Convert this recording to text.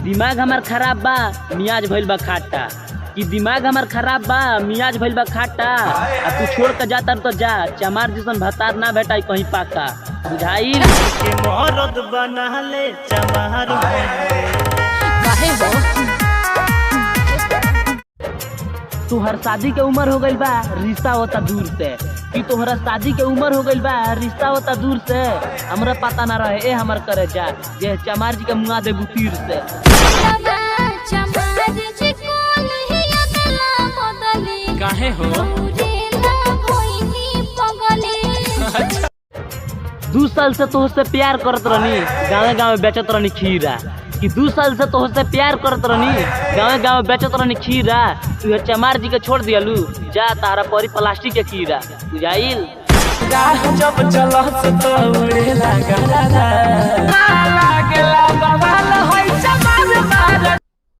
दिमाग हमार खराब बा मियाज भइल बा खाटा, कि दिमाग हमार खराब बा मियाज भइल बा खाटा। आ तू छोड़ के जाता तो जा, चमार जैसन भतार ना बेटा कहीं पाका, बुझाइल के मरद बना ले चमार काहे हो तू हर शादी के उम्र हो गइल बा रिश्ता होता दूर से, कि तोहरा शादी के उम्र हो गइल बा रिश्ता होता दूर से। हमरा पता ना रहे ए हमर करे जा जे चमार जी के मुआ देबू तीर से। काहे हो 2 साल से तोहसे प्यार करत रहनी, गाँव गाँव बेचत रहनी खीरा, कि 2 साल से तोहसे प्यार करत रहनी, गाँव गाँव बेचत रहनी खीरा। तू चमार जी के छोड़ दियालू, जा तारा परी प्लास्टिक के कीड़ा, बुझाइल जब चलत तो उड़े लगा